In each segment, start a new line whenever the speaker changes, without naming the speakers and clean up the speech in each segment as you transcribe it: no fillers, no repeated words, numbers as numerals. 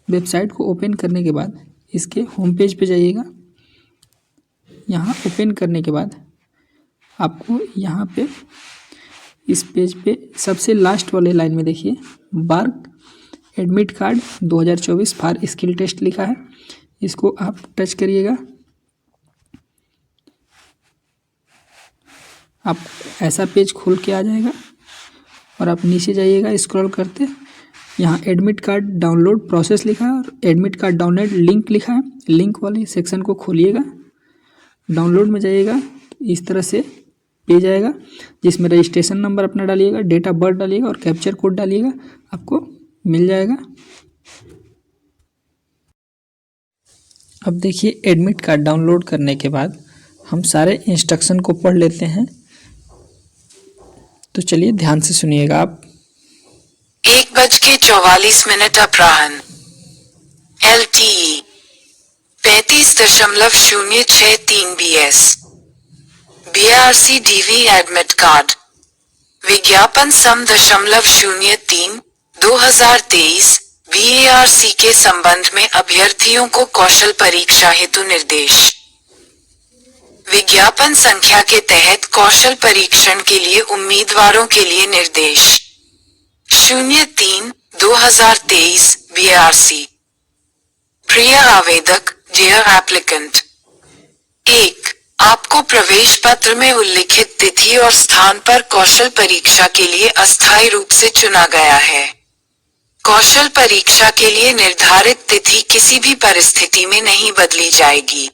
Website को open करने के बाद इसके होम पेज पे जाइएगा। यहाँ ओपन करने के बाद आपको यहाँ पे इस पेज पे सबसे लास्ट वाले लाइन में देखिए BARC admit card 2024 for skill test लिखा है। इसको आप टच करिएगा। आप ऐसा पेज खोल के आ जाएगा और आप नीचे जाइएगा स्क्रॉल करते, यहाँ एडमिट कार्ड डाउनलोड प्रोसेस लिखा है और एडमिट कार्ड डाउनलोड लिंक लिखा है। लिंक वाले सेक्शन को खोलिएगा, डाउनलोड में जाइएगा, इस तरह से पेज आएगा जिसमें रजिस्ट्रेशन नंबर अपना डालिएगा, डेट ऑफ बर्थ डालिएगा और कैप्चर कोड डालिएगा, आपको मिल जाएगा। अब देखिए एडमिट कार्ड डाउनलोड करने के बाद हम सारे इंस्ट्रक्शन को पढ़ लेते हैं, तो चलिए ध्यान से सुनिएगा आप।
1:44 अपराह्न LTE 35.063 BS BRC DV admit card विज्ञापन सम 0.03 2023 BARC के संबंध में अभ्यर्थियों को कौशल परीक्षा हेतु निर्देश। विज्ञापन संख्या के तहत कौशल परीक्षण के लिए उम्मीदवारों के लिए निर्देश 03/2023 BARC। प्रिय आवेदक, डियर एप्लीकेंट, 1. आपको प्रवेश पत्र में उल्लिखित तिथि और स्थान पर कौशल परीक्षा के लिए अस्थायी रूप से चुना गया है। कौशल परीक्षा के लिए निर्धारित तिथि किसी भी परिस्थिति में नहीं बदली जाएगी।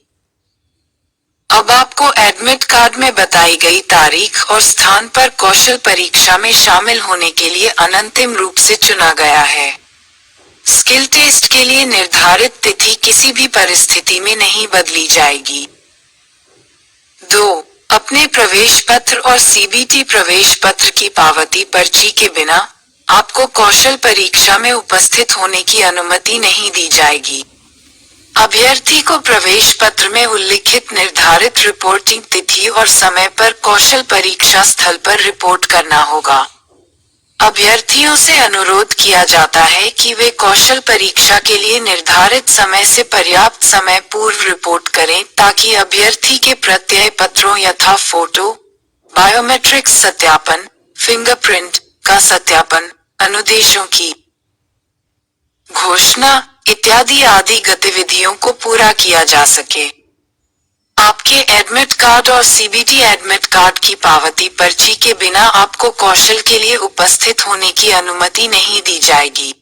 अब आपको एडमिट कार्ड में बताई गई तारीख और स्थान पर कौशल परीक्षा में शामिल होने के लिए अनंतिम रूप से चुना गया है। स्किल टेस्ट के लिए निर्धारित तिथि किसी भी परिस्थिति में नहीं बदली जाएगी। 2. अपने प्रवेश पत्र और CBT प्रवेश पत्र की पावती पर्ची के बिना आपको कौशल परीक्षा में उपस्थित होने की अनुमति नहीं दी जाएगी। अभ्यर्थी को प्रवेश पत्र में उल्लिखित निर्धारित रिपोर्टिंग तिथि और समय पर कौशल परीक्षा स्थल पर रिपोर्ट करना होगा। अभ्यर्थियों से अनुरोध किया जाता है कि वे कौशल परीक्षा के लिए निर्धारित समय से पर्याप्त समय पूर्व रिपोर्ट करें ताकि अभ्यर्थी के प्रत्यय पत्रों यथा फोटो, बायोमेट्रिक्स सत्यापन, फिंगरप्रिंट का सत्यापन, अनुदेशों की घोषणा इत्यादि आदि गतिविधियों को पूरा किया जा सके। आपके एडमिट कार्ड और CBT एडमिट कार्ड की पावती पर्ची के बिना आपको कौशल के लिए उपस्थित होने की अनुमति नहीं दी जाएगी।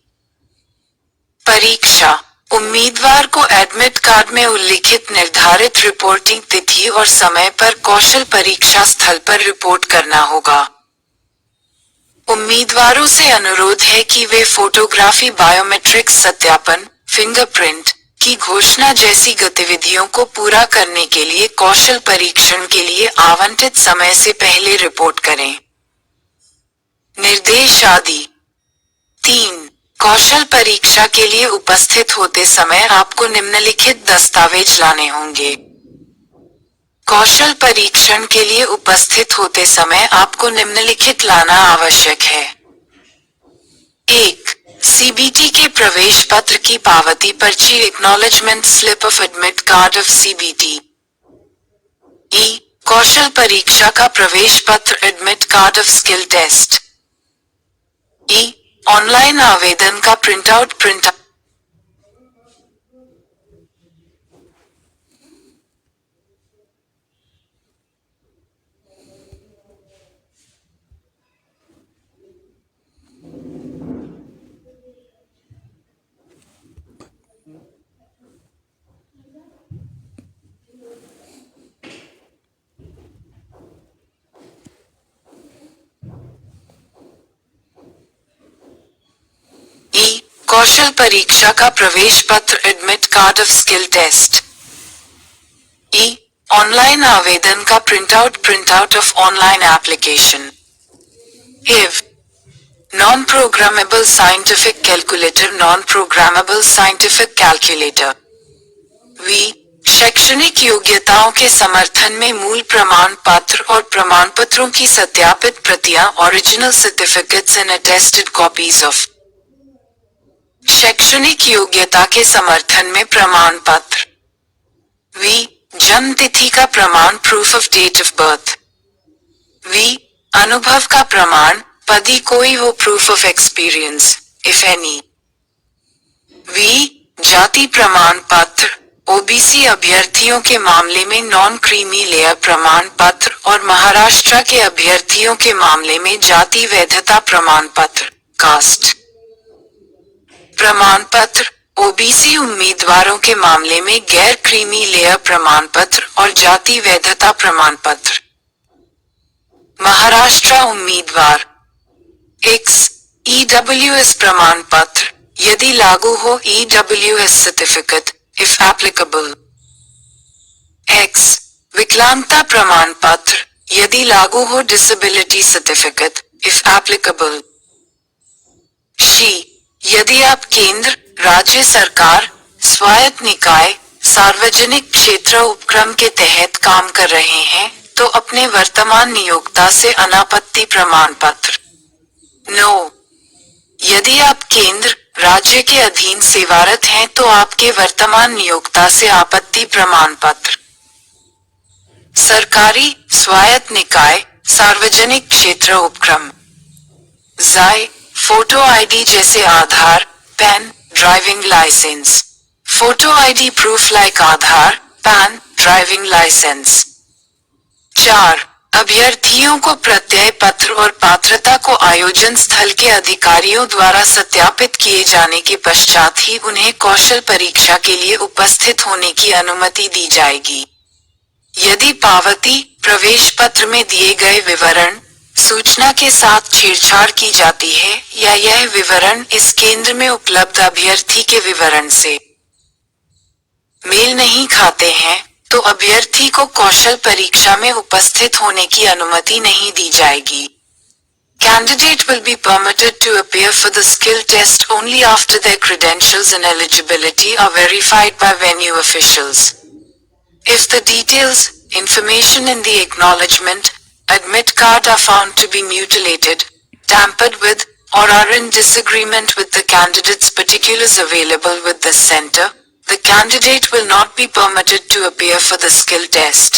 परीक्षा उम्मीदवार को एडमिट कार्ड में उल्लिखित निर्धारित रिपोर्टिंग तिथि और समय पर कौशल परीक्षा स्थल पर रिपोर्ट करना होगा। उम्मीदवारों से अनुरोध है कि वे फोटोग्राफी, बायोमेट्रिक्स सत्यापन, फिंगरप्रिंट की घोषणा जैसी गतिविधियों को पूरा करने के लिए कौशल परीक्षण के लिए आवंटित समय से पहले रिपोर्ट करें। निर्देश आदि 3. कौशल परीक्षा के लिए उपस्थित होते समय आपको निम्नलिखित दस्तावेज लाने होंगे। कौशल परीक्षण के लिए उपस्थित होते समय आपको निम्नलिखित लाना आवश्यक है। 1. CBT के प्रवेश पत्र की पावती पर्ची acknowledgement slip of admit card of CBT। E. कौशल परीक्षा का प्रवेश पत्र admit card of skill test. E. Online आवेदन का प्रिंटआउट कौशल परीक्षा का प्रवेश पत्र admit card of skill test. E. Online आवेदन का printout of online application. IV. Non programmable scientific calculator, non programmable scientific calculator. V. शैक्षणिक योग्यताओं के समर्थन में मूल प्रमाण पत्र और प्रमाण पत्रों की सत्यापित प्रतियां, original certificates and attested copies of शैक्षणिक शैक्षणिक योग्यता के समर्थन में प्रमाण पत्र। वी जन्म तिथि का प्रमाण, proof of date of birth. V अनुभव का प्रमाण, पदी कोई हो, proof of experience if any. V जाति प्रमाण पत्र, ओबीसी अभ्यर्थियों के मामले में नॉन क्रीमी लेयर प्रमाण पत्र और महाराष्ट्र के अभ्यर्थियों के मामले में जाति वैधता प्रमाण पत्र, कास्ट प्रमाण पत्र, ओबीसी उम्मीदवारों के मामले में गैर क्रीमी लेयर प्रमाण पत्र और जाति वैधता प्रमाण पत्र। महाराष्ट्र उम्मीदवार एक्स ईडब्ल्यूएस प्रमाण पत्र, यदि लागू हो EWS certificate if applicable. X विकलांगता प्रमाण पत्र, यदि लागू हो disability certificate if applicable. She यदि आप केंद्र, राज्य सरकार, स्वायत्त निकाय, सार्वजनिक क्षेत्र उपक्रम के तहत काम कर रहे हैं तो अपने वर्तमान नियोक्ता से अनापत्ति प्रमाण पत्र। नो यदि आप केंद्र, राज्य के अधीन सेवारत हैं तो आपके वर्तमान नियोक्ता से आपत्ति प्रमाण पत्र। सरकारी, स्वायत्त निकाय, सार्वजनिक क्षेत्र उपक्रम। जाय फोटो आईडी जैसे Aadhaar, PAN, driving licence. Photo ID proof like Aadhaar, PAN, driving licence. 4. अभ्यर्थियों को प्रत्यय पत्र और पात्रता को आयोजन स्थल के अधिकारियों द्वारा सत्यापित किए जाने के पश्चात ही उन्हें कौशल परीक्षा के लिए उपस्थित होने की अनुमति दी जाएगी। यदि पावती, प्रवेश पत्र में दिए गए विवरण, सूचना के साथ छेड़छाड़ की जाती है या यह विवरण इस केंद्र में उपलब्ध अभ्यर्थी के विवरण से मेल नहीं खाते हैं तो अभ्यर्थी को कौशल परीक्षा में उपस्थित होने की अनुमति नहीं दी जाएगी। Candidate will be permitted to appear for the skill test only after their credentials and eligibility are verified by venue officials. If the details, information in the acknowledgement, admit card are found to be mutilated, tampered with, or are in disagreement with the candidate's particulars available with this center, the candidate will not be permitted to appear for the skill test.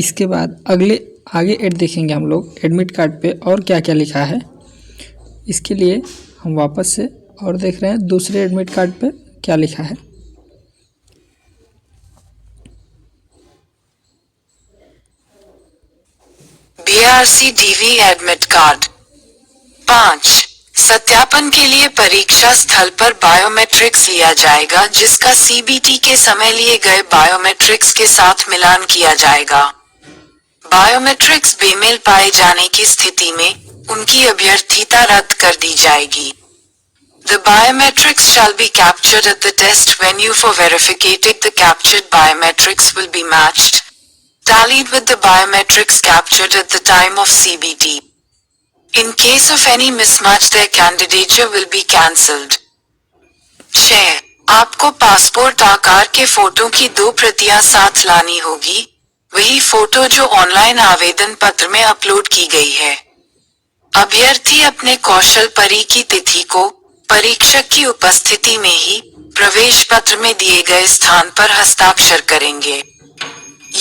इसके बाद आगे add देखेंगे हम लोग admit card पे और क्या क्या लिखा है। इसके लिए हम वापस से और देख रहे हैं दूसरे एडमिट कार्ड पे क्या लिखा है।
BRC DV admit card. 5. सत्यापन के लिए परीक्षा स्थल पर बायोमेट्रिक्स लिया जाएगा जिसका CBT के समय लिए गए बायोमेट्रिक्स के साथ मिलान किया जाएगा। बायोमेट्रिक्स बेमेल पाए जाने की स्थिति में उनकी अभ्यर्थिता रद्द कर दी जाएगी। The biometrics shall be captured at the test venue for verificating the captured biometrics will be matched, tallied with the biometrics captured at the time of CBT. In case of any mismatch, their candidature will be cancelled. 6. आपको passport आकार के photo की 2 प्रतियां साथ लानी होगी, वही photo जो ऑनलाइन आवेदन पत्र में अपलोड की गई है। अभ्यर्थी अपने कौशल परी की तिथि को परीक्षक की उपस्थिति में ही प्रवेश पत्र में दिए गए स्थान पर हस्ताक्षर करेंगे।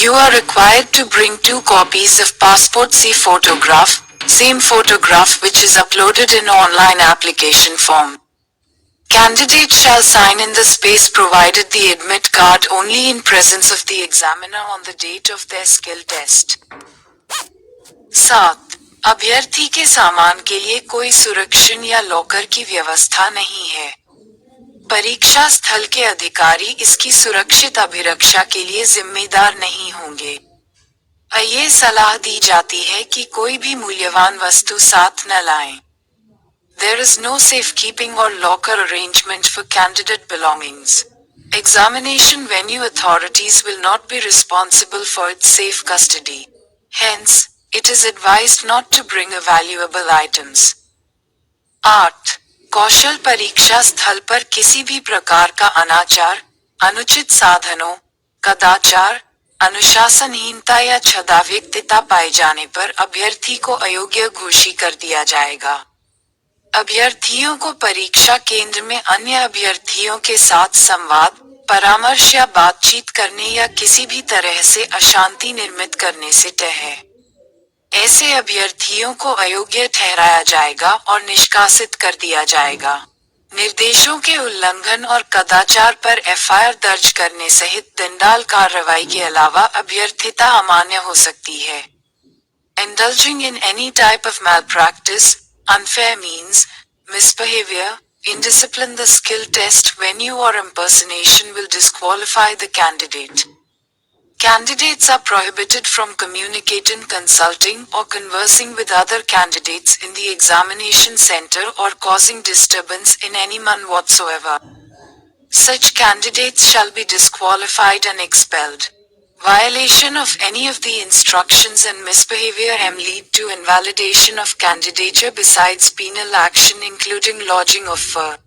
You are required to bring 2 copies of passport C photograph, same photograph which is uploaded in online application form. Candidate shall sign in the space provided the admit card only in presence of the examiner on the date of their skill test. 7. अभ्यर्थी के सामान के लिए कोई सुरक्षण या locker की व्यवस्था नहीं है। परीक्षा स्थल के अधिकारी इसकी सुरक्षित अभिरक्षा के लिए जिम्मेदार नहीं होंगे। ये सलाह दी जाती है कि कोई भी मूल्यवान वस्तु साथ न लाएं। There is no safekeeping or locker arrangement for candidate belongings. Examination venue authorities will not be responsible for its safe custody. Hence, it is advised not to bring valuable items. 8. कौशल परीक्षा स्थल पर किसी भी प्रकार का अनाचार, अनुचित साधनों, कदाचार, अनुशासनहीनता या छदाव्यक्तिता पाए जाने पर अभ्यर्थी को अयोग्य घोषित कर दिया जाएगा। अभ्यर्थियों को परीक्षा केंद्र में अन्य अभ्यर्थियों के साथ संवाद, परामर्श या बातचीत करने या किसी भी तरह से अशांति निर्मित करने से तय है। ऐसे अभ्यर्थियों को अयोग्य ठहराया जाएगा और निष्कासित कर दिया जाएगा। निर्देशों के उल्लंघन और कदाचार पर एफआईआर दर्ज करने सहित दंडाल कार्रवाई के अलावा अभ्यर्थिता अमान्य हो सकती है। Indulging in any type of malpractice, unfair means, misbehavior, indiscipline, the skill test, venue or impersonation will disqualify the candidate. Candidates are prohibited from communicating, consulting, or conversing with other candidates in the examination center or causing disturbance in any manner whatsoever. Such candidates shall be disqualified and expelled. Violation of any of the instructions and misbehavior may lead to invalidation of candidature besides penal action including lodging of fine.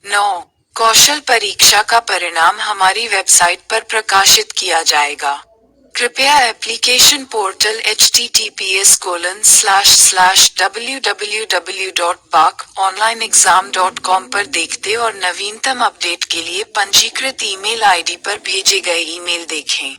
9. कौशल परीक्षा का परिणाम हमारी website पर प्रकाशित किया जाएगा। कृपया application portal https://www.pakonlineexam.com पर देखते और नवीनतम अपडेट के लिए पंजीकृत ईमेल आईडी पर भेजे गए ईमेल देखें।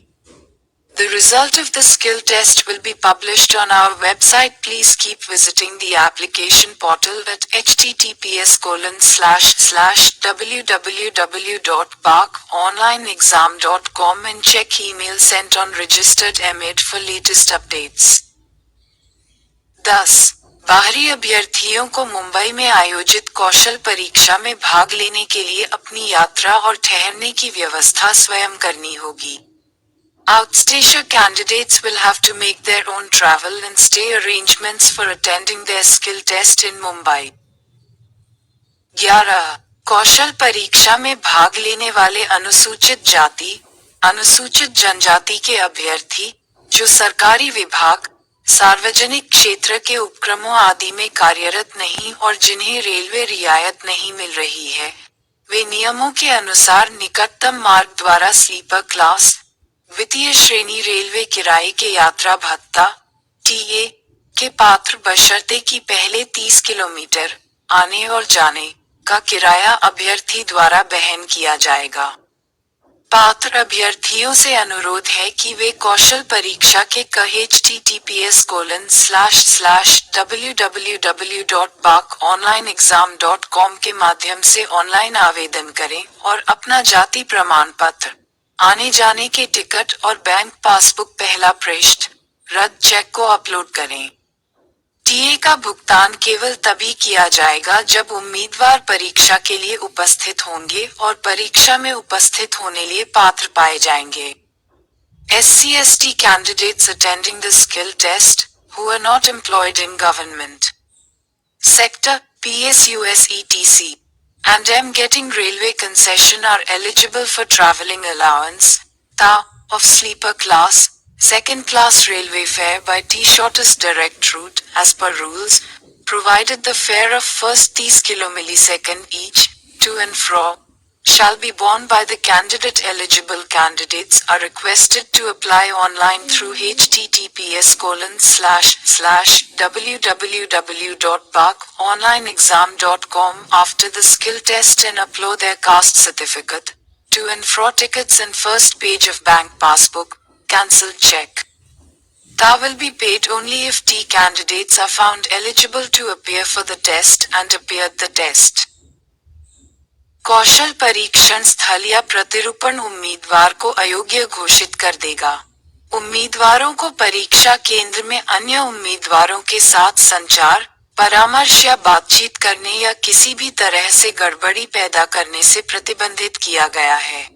The result of the skill test will be published on our website. Please keep visiting the application portal at https://www.pakonlineexam.com and check email sent on registered email for latest updates. 10. बाहरी अभ्यर्थियों को मुंबई में आयोजित कौशल परीक्षा में भाग लेने के लिए अपनी यात्रा और ठहरने की व्यवस्था स्वयं करनी होगी। Outstation candidates will have to make their own travel and stay arrangements for attending their skill test in Mumbai. 11. कौशल परीक्षा में भाग लेने वाले अनुसूचित जाति, अनुसूचित जनजाति के अभ्यर्थी, जो सरकारी विभाग, सार्वजनिक क्षेत्र के उपक्रमों आदि में कार्यरत नहीं और जिन्हें रेलवे रियायत नहीं मिल रही है, वे नियमों के अनुसार निकटतम मार्ग द्वारा स्लीपर क्लास, द्वितीय श्रेणी रेलवे किराए के यात्रा भत्ता (टीए) के पात्र बशर्ते कि पहले 30 किलोमीटर आने और जाने का किराया अभ्यर्थी द्वारा वहन किया जाएगा। पात्र अभ्यर्थियों से अनुरोध है कि वे कौशल परीक्षा के https://www.pakonlineexam.com के माध्यम से ऑनलाइन आवेदन करें और अपना जाति प्रमाण पत्र, आने जाने के टिकट और बैंक पासबुक पहला पृष्ठ, रद्द चेक को अपलोड करें। टीए का भुगतान केवल तभी किया जाएगा जब उम्मीदवार परीक्षा के लिए उपस्थित होंगे और परीक्षा में उपस्थित होने लिए पात्र पाए जाएंगे। SC/ST candidates attending the skill test, who are not employed in government sector, PSUs etc. and getting railway concession are eligible for travelling allowance (TA) of sleeper class, second class railway fare by T shortest direct route as per rules, provided the fare of first 30 km/s each, to and fro, shall be borne by the candidate. Eligible candidates are requested to apply online through https://www.pakonlineexam.com after the skill test and upload their caste certificate, to and fro tickets and first page of bank passbook, cancelled check. TA will be paid only if T candidates are found eligible to appear for the test and appeared the test. कौशल परीक्षण स्थल या प्रतिरूपण उम्मीदवार को अयोग्य घोषित कर देगा। उम्मीदवारों को परीक्षा केंद्र में अन्य उम्मीदवारों के साथ संचार, परामर्श या बातचीत करने या किसी भी तरह से गड़बड़ी पैदा करने से प्रतिबंधित किया गया है।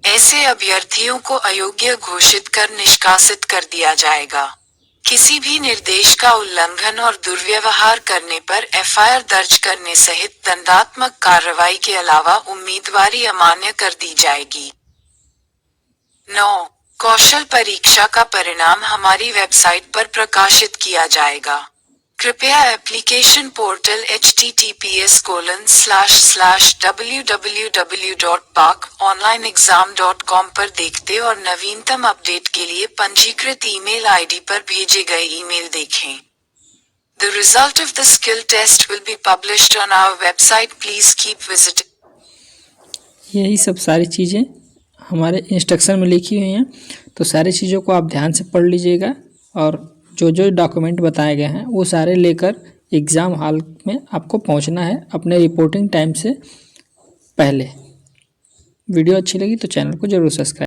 ऐसे अभ्यर्थियों को अयोग्य घोषित कर निष्कासित कर दिया जाएगा। किसी भी निर्देश का उल्लंघन और दुर्व्यवहार करने पर एफआईआर दर्ज करने सहित दंडात्मक कार्रवाई के अलावा उम्मीदवारी अमान्य कर दी जाएगी। 9. कौशल परीक्षा का परिणाम हमारी वेबसाइट पर प्रकाशित किया जाएगा। कृपया एप्लीकेशन पोर्टल https://www.pakonlineexam.com पर देखते और नवीनतम अपडेट के लिए पंजीकृत ईमेल आईडी पर भेजे गए ईमेल देखें। The result of the skill test will be published on our website. Please keep visiting.
यही सब सारी चीज़ें हमारे इंस्ट्रक्शन में लिखी हुई हैं, तो सारी चीज़ों को आप ध्यान से पढ़ लीजिएगा और जो जो डॉक्यूमेंट बताए गए हैं वो सारे लेकर एग्ज़ाम हॉल में आपको पहुंचना है अपने रिपोर्टिंग टाइम से पहले। वीडियो अच्छी लगी तो चैनल को ज़रूर सब्सक्राइब